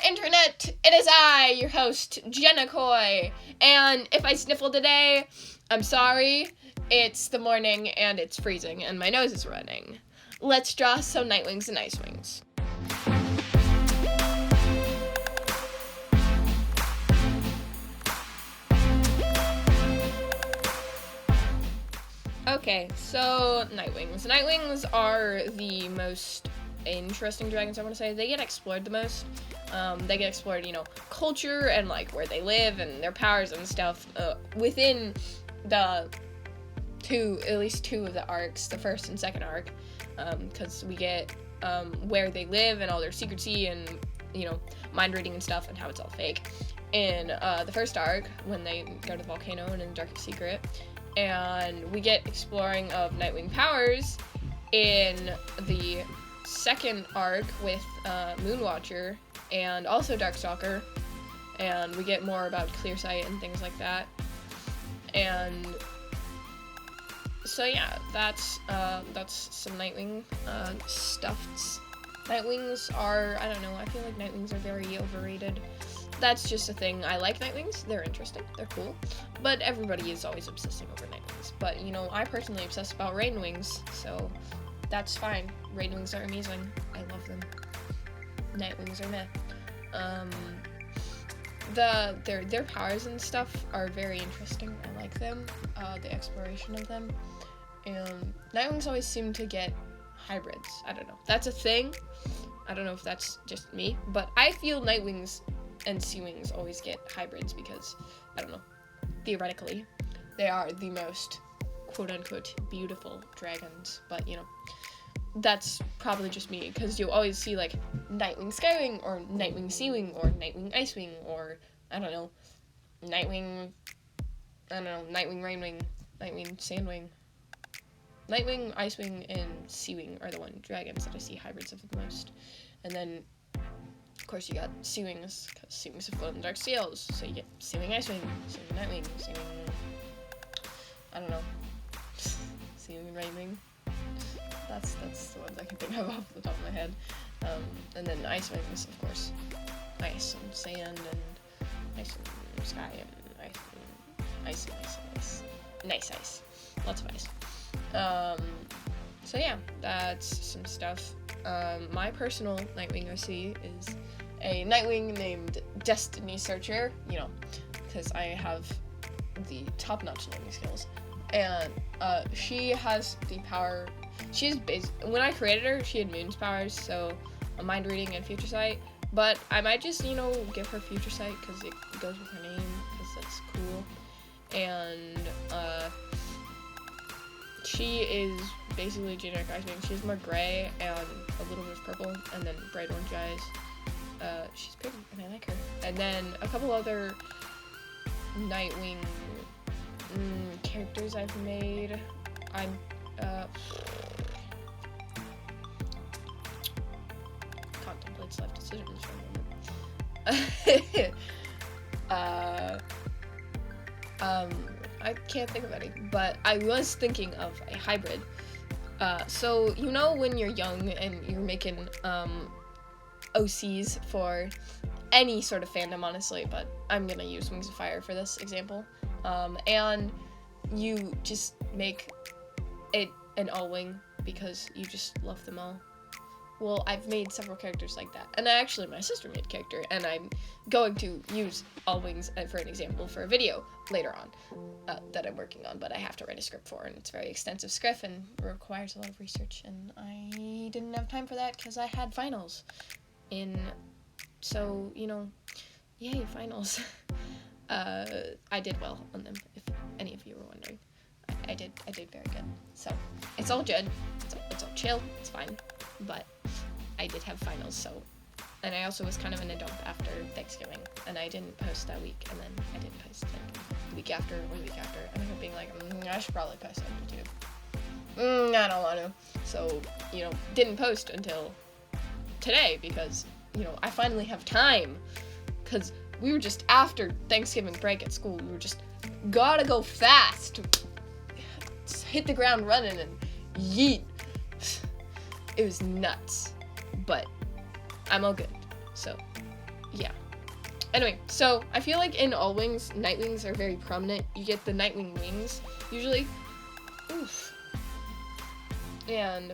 internet, it is I, your host, Jenna Coy, and if I sniffle today, I'm sorry, it's the morning and it's freezing and my nose is running. Let's draw some Nightwings and Icewings. Okay, so Nightwings. Nightwings are the most interesting dragons, I want to say. They get explored the most. They get explored, culture and, where they live and their powers and stuff within at least two of the arcs, the first and second arc, because we get where they live and all their secrecy and, mind reading and stuff and how it's all fake. In the first arc, when they go to the volcano and in the Darkest Secret, and we get exploring of Nightwing powers in the second arc with Moonwatcher and also Darkstalker, and we get more about clear sight and things like that. And so yeah, that's some Nightwing stuff. Nightwings are, I don't know, I feel like Nightwings are very overrated. That's just a thing. I like Nightwings. They're interesting. They're cool. But everybody is always obsessing over Nightwings. But, I personally obsess about Rainwings, so that's fine. Rainwings are amazing. I love them. Nightwings are meh. Their powers and stuff are very interesting. I like them. The exploration of them. And Nightwings always seem to get hybrids. I don't know. That's a thing. I don't know if that's just me, but I feel Nightwings and Seawings always get hybrids because, I don't know, theoretically, they are the most quote-unquote beautiful dragons, but, that's probably just me, because you'll always see, Nightwing Skywing, or Nightwing Seawing, or Nightwing Icewing, or, Nightwing Rainwing, Nightwing Sandwing. Nightwing, Icewing, and Seawing are the dragons that I see hybrids of the most. And then, of course, you got Seawings, because Seawings have glowing dark seals, so you get Seawing Icewing, Seawing Nightwing, Seawing, Seawing Rainwing. That's the ones I can think of off the top of my head. And then Icewings, of course. Ice and sand, and ice and sky, and ice and ice. Nice ice. Lots of ice. So yeah, that's some stuff. My personal Nightwing OC is a Nightwing named Destiny Searcher, because I have the top-notch Nightwing skills. And she has the power. When I created her, she had Moon's powers, so mind reading and future sight. But I might just, give her future sight because it goes with her name, because that's cool. And she is basically generic Icewing. She's more gray and a little bit of purple, and then bright orange eyes. She's pretty, and I like her. And then a couple other Nightwing characters I've made. Contemplates life decisions for a moment. I can't think of any, but I was thinking of a hybrid. So when you're young and you're making OCs for any sort of fandom, honestly, but I'm gonna use Wings of Fire for this example. And you just make it an all-wing because you just love them all. Well, I've made several characters like that, and my sister made a character, and I'm going to use all wings for an example for a video later on that I'm working on, but I have to write a script for, and it's a very extensive script and requires a lot of research, and I didn't have time for that because I had finals so, yay, finals. I did well on them, if any of you were wondering. I did very good. So, it's all good. It's all chill. It's fine. But I did have finals, so. And I also was kind of in a dump after Thanksgiving, and I didn't post that week, and then I didn't post the week after, or the week after, and I kept being like, I should probably post on YouTube. I don't want to. So, didn't post until today, because, I finally have time, because we were just after Thanksgiving break at school. We were just gotta go fast. Hit the ground running and yeet. It was nuts, but I'm all good. So, yeah. Anyway, so I feel like in all wings, Nightwings are very prominent. You get the Nightwing wings, usually. Oof. And,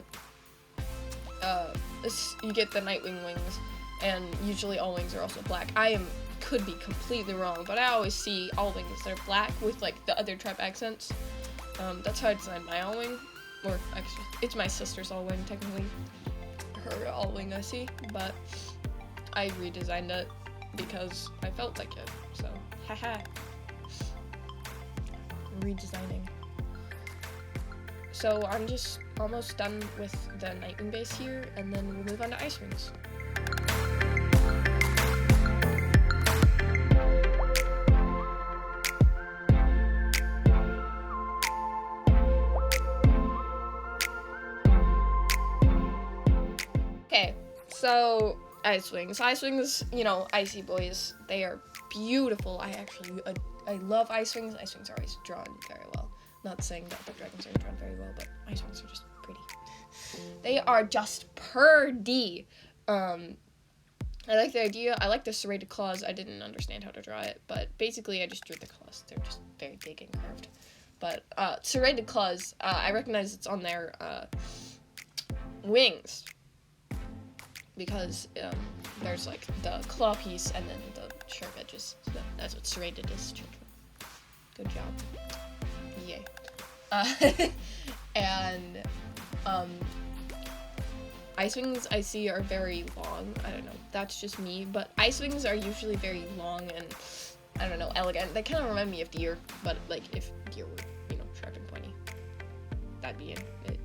you get the Nightwing wings, and usually all wings are also black. Could be completely wrong, but I always see all wings that are black with, like, the other tribe accents. That's how I designed my all wing. Or, actually, it's my sister's all wing, technically. Her all wing I see, but I redesigned it because I felt like it, so haha. Redesigning. So I'm just almost done with the Nightwing base here, and then we'll move on to Icewings. Okay, so Icewings. Icewings, you know, icy boys. They are beautiful. I love Icewings. Icewings are always drawn very well. Not saying that the dragons are drawn very well, but Icewings are just pretty. They are just pretty. I like the idea. I like the serrated claws. I didn't understand how to draw it, but basically I just drew the claws. They're just very big and curved. But serrated claws, I recognize it's on their wings. Because there's like the claw piece and then the sharp edges. So that's what serrated is, children. Good job. Yay. And Icewings I see are very long. I don't know. That's just me. But Icewings are usually very long and, I don't know, elegant. They kind of remind me of deer, but like if deer were, you know, sharp and pointy, that'd be an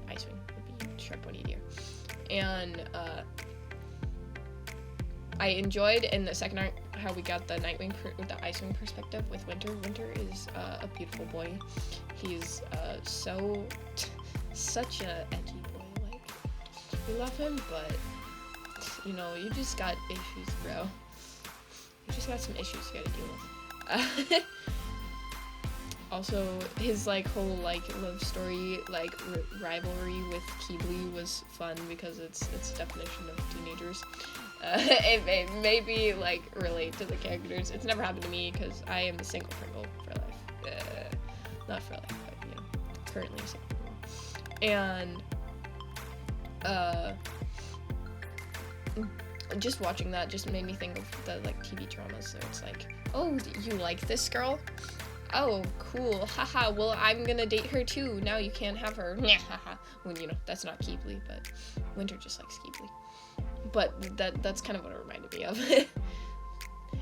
Icewing. Would be sharp, pointy deer. And I enjoyed in the second arc how we got the Nightwing with the Icewing perspective with Winter. Winter is a beautiful boy. He's such a edgy boy. Like, we love him, but you know, you just got issues, bro. You just got some issues you gotta deal with. Also, his like whole like love story, like rivalry with Keebly was fun because it's definition of teenagers. It made me like relate to the characters. It's never happened to me because I am a single Pringle for life. Not for life, but you know, currently a single Pringle. And just watching that just made me think of the like TV dramas. So it's like, oh, you like this girl? Oh, cool. Haha. Well, I'm gonna date her too. Now you can't have her. Haha. When you know that's not Keebly, but Winter just likes Keebly. But that's kind of what it reminded me of.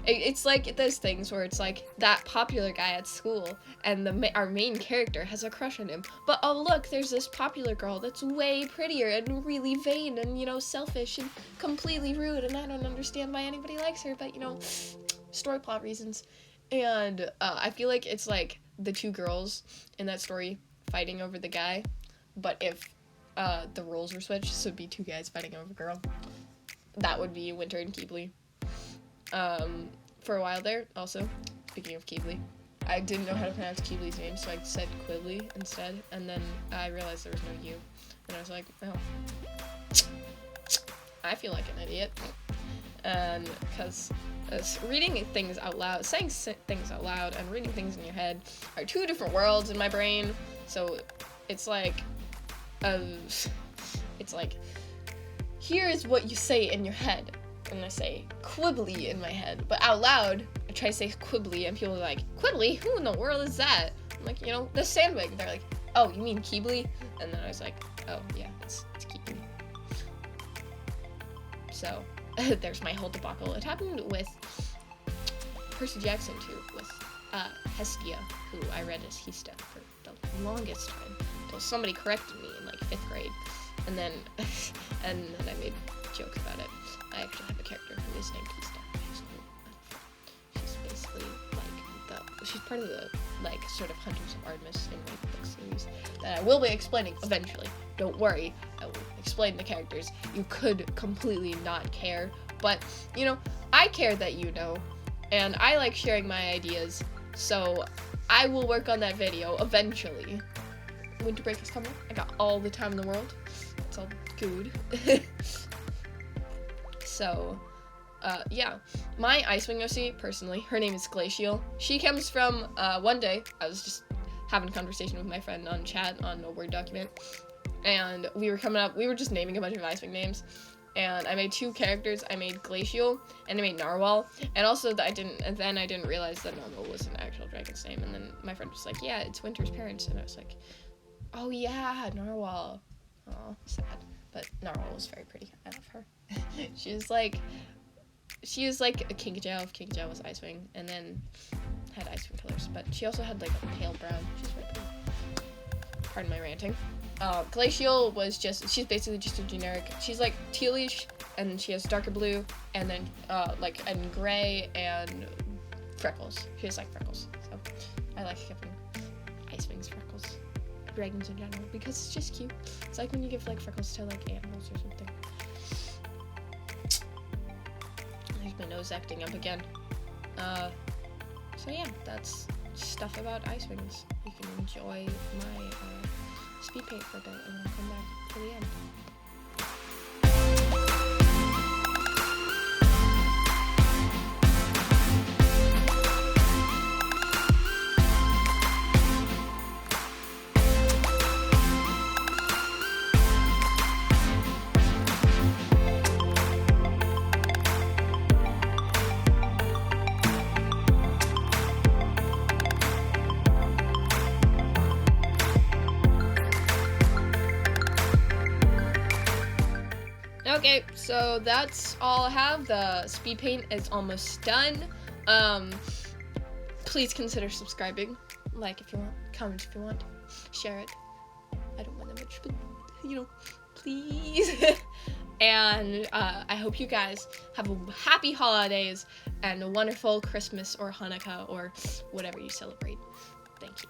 It's like those things where it's like that popular guy at school, and our main character has a crush on him. But oh look, there's this popular girl that's way prettier and really vain and, you know, selfish and completely rude, and I don't understand why anybody likes her. But you know, story plot reasons. And I feel like it's like the two girls in that story fighting over the guy, but if the roles were switched, so it'd be two guys fighting over a girl. That would be Winter and Keebly. For a while there, also, speaking of Keebly, I didn't know how to pronounce Keebly's name, so I said Quibbly instead, and then I realized there was no U, and I was like, oh, I feel like an idiot. And because reading things out loud, saying things out loud and reading things in your head are two different worlds in my brain. So it's like, here is what you say in your head. And I say Quibbly in my head, but out loud, I try to say Quibbly, and people are like, Quibbly? Who in the world is that? I'm like, you know, the Sandwing. They're like, oh, you mean Keebly? And then I was like, oh, yeah, it's Keebly. So, there's my whole debacle. It happened with Percy Jackson, too, with Hestia, who I read as Hesta for the longest time, until somebody corrected me in, like, 5th grade. And then I made jokes about it. I actually have a character who is named Hesta. She's basically, like, she's part of the, like, sort of Hunters of Artemis in my book series that I will be explaining eventually. Don't worry, I will explain the characters. You could completely not care, but, you know, I care that you know, and I like sharing my ideas, so I will work on that video eventually. Winter break is coming. I got all the time in the world. It's all good. So, Yeah, my Icewing OC, personally, her name is Glacier. She comes from, one day, I was just having a conversation with my friend on chat on a Word document, and we were just naming a bunch of Icewing names, and I made 2 characters. I made Glacier, and I made Narwhal, and also I didn't realize that Narwhal was an actual dragon's name, and then my friend was like, yeah, it's Winter's parents, and I was like, oh yeah, Narwhal. Oh, sad. But Narwhal was very pretty. I love her. she was like a King Jow if King Jow was Icewing, and then had Icewing colors, but she also had like a pale brown. She's very pretty. Pardon my ranting. Glacial she's basically just a generic, she's like tealish, and she has darker blue, and then and gray and freckles. She has like freckles, so I like giving Icewings freckles, dragons in general, because it's just cute. It's like when you give like freckles to like animals or something. There's my nose acting up again. So yeah, that's stuff about Icewings. You can enjoy my speed paint for a bit, and then come back to the end. Okay, so that's all I have. The speed paint is almost done. Please consider subscribing. Like if you want, comment if you want, share it. I don't want that much, but please. And I hope you guys have a happy holidays and a wonderful Christmas or Hanukkah or whatever you celebrate. Thank you.